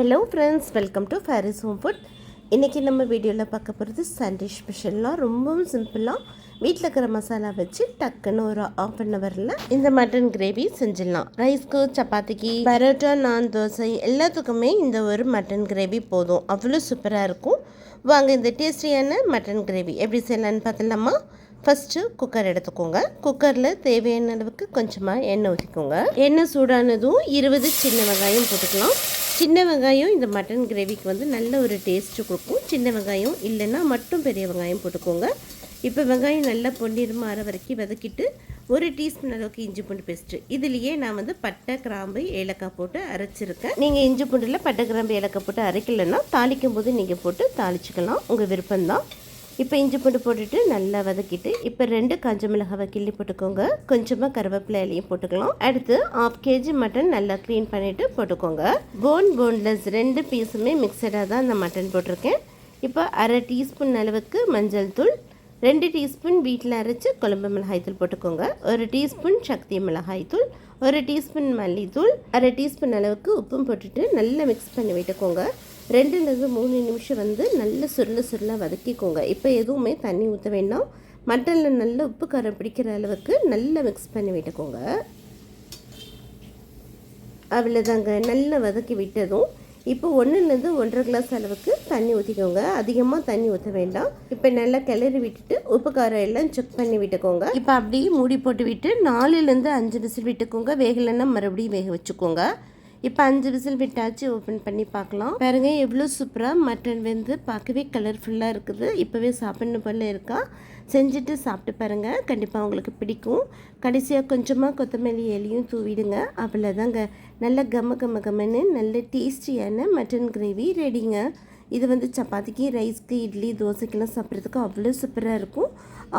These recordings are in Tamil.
Hello friends, welcome to Faris home food. இன்றைக்கி நம்ம வீடியோவில் பார்க்க போகிறது சண்டே ஸ்பெஷல்லாம் ரொம்பவும் சிம்பிளாக வீட்டில் இருக்கிற மசாலா வச்சு டக்குன்னு ஒரு ½ அன் ஹவரில் இந்த மட்டன் கிரேவி செஞ்சிடலாம். ரைஸ்க்கு, சப்பாத்திக்கு, பரோட்டா, நான், தோசை எல்லாத்துக்குமே இந்த ஒரு மட்டன் கிரேவி போதும். அவ்வளோ சூப்பராக இருக்கும். வாங்க இந்த டேஸ்டியான மட்டன் கிரேவி எப்படி செய்யலான்னு பார்த்துலாமா? ஃபஸ்ட்டு குக்கர் எடுத்துக்கோங்க. குக்கரில் தேவையான அளவுக்கு கொஞ்சமாக எண்ணெய் ஊற்றிக்கோங்க. எண்ணெய் சூடானதும் 20 சின்ன வெங்காயம் போட்டுக்கலாம். சின்ன வெங்காயம் இந்த மட்டன் கிரேவிக்கு வந்து நல்ல ஒரு டேஸ்ட்டு கொடுக்கும். சின்ன வெங்காயம் இல்லைன்னா மட்டும் பெரிய வெங்காயம் போட்டுக்கோங்க. இப்போ வெங்காயம் நல்லா பொன்னிறமாக ஆற வரைக்கும் வதக்கிட்டு 1 டீஸ்பூன் அளவுக்கு இஞ்சி பூண்டு பேஸ்ட்டு. இதுலேயே நான் வந்து பட்டை, கிராம்பு, ஏலக்காய் போட்டு அரைச்சிருக்கேன். நீங்கள் இஞ்சி பூண்டில் பட்டை, கிராம்பு, ஏலக்காய் போட்டு அரைக்கலைன்னா தாளிக்கும் போது நீங்கள் போட்டு தாளிச்சிக்கலாம், உங்கள் விருப்பம்தான். இப்போ இஞ்சி பூண்டு போட்டுட்டு நல்லா வதக்கிட்டு இப்போ 2 காஞ்ச மிளகாவை கிள்ளி போட்டுக்கோங்க. கொஞ்சமாக கருவேப்பிலை இலையும் போட்டுக்கலாம். அடுத்து 1/2 kg மட்டன் நல்லா க்ளீன் பண்ணிவிட்டு போட்டுக்கோங்க. போன்லெஸ் 2 பீஸுமே மிக்சடாக தான் இந்த மட்டன் போட்டிருக்கேன். இப்போ 1/2 டீஸ்பூன் அளவுக்கு மஞ்சள் தூள், 2 டீஸ்பூன் வீட்டில் அரைச்சி குழம்பு மிளகாய் தூள் போட்டுக்கோங்க. 1 டீஸ்பூன் சக்தி மிளகாய் தூள், 1 டீஸ்பூன் மல்லித்தூள், 1/2 டீஸ்பூன் அளவுக்கு உப்பும் போட்டுட்டு நல்லா மிக்ஸ் பண்ணி விட்டுக்கோங்க. 2லேருந்து 3 நிமிஷம் வந்து நல்ல சுருளாக வதக்கிக்கோங்க. இப்போ எதுவுமே தண்ணி ஊற்ற வேண்டாம். மட்டனில் நல்ல உப்பு காரம் பிடிக்கிற அளவுக்கு நல்லா மிக்ஸ் பண்ணி விட்டுக்கோங்க. அவ்வளோதாங்க, நல்லா வதக்கி விட்டதும் இப்போ 1லேருந்து 1.5 கிளாஸ் அளவுக்கு தண்ணி ஊற்றிக்கோங்க. அதிகமாக தண்ணி ஊற்ற வேண்டாம். இப்போ நல்லா கிளறி விட்டுட்டு உப்பு காரம் எல்லாம் செக் பண்ணி விட்டுக்கோங்க. இப்போ அப்படியே மூடி போட்டு விட்டு 4லேருந்து 5 விசில் விட்டுக்கோங்க. வேகலைன்னா மறுபடியும் வேக வச்சுக்கோங்க. இப்போ 5 விசில் விட்டாச்சு. ஓப்பன் பண்ணி பார்க்கலாம். பாருங்க எவ்வளோ சூப்பராக மட்டன் வெந்து பார்க்கவே கலர்ஃபுல்லாக இருக்குது. இப்போவே சாப்பிட்ணும் போல இருக்கா. செஞ்சுட்டு சாப்பிட்டு பாருங்கள், கண்டிப்பாக உங்களுக்கு பிடிக்கும். கடைசியாக கொஞ்சமாக கொத்தமல்லி இலையும் தூவிடுங்க. அவ்வளோதாங்க, நல்ல கம்மன்னு நல்ல டேஸ்டியான மட்டன் கிரேவி ரெடிங்க. இது வந்து சப்பாத்திக்கு, ரைஸ்க்கு, இட்லி, தோசைக்கெல்லாம் சாப்பிட்றதுக்கு அவ்வளோ சூப்பராக இருக்கும்.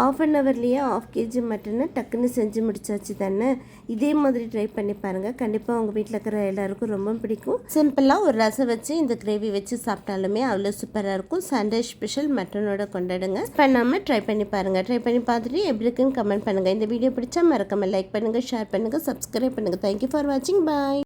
½ அன் ஹவர்லேயே 1/2 kg மட்டனை டக்குன்னு செஞ்சு முடிச்சாச்சு தானே. இதே மாதிரி ட்ரை பண்ணி பாருங்கள், கண்டிப்பாக உங்கள் வீட்டில் இருக்கிற எல்லாருக்கும் ரொம்ப பிடிக்கும். சிம்பிளாக ஒரு ரசம் வச்சு இந்த கிரேவி வச்சு சாப்பிட்டாலுமே அவ்வளோ சூப்பராக இருக்கும். சண்டே ஸ்பெஷல் மட்டனோட கொண்டாடுங்க. பண்ணாமல் ட்ரை பண்ணி பாருங்கள். ட்ரை பண்ணி பார்த்துட்டு எப்படி இருக்குன்னு கமெண்ட் பண்ணுங்கள். இந்த வீடியோ பிடிச்சா மறக்காமல் லைக் பண்ணுங்கள், ஷேர் பண்ணுங்கள், சப்ஸ்கிரைப் பண்ணுங்கள். தேங்க்யூ ஃபார் வாட்சிங். பாய்.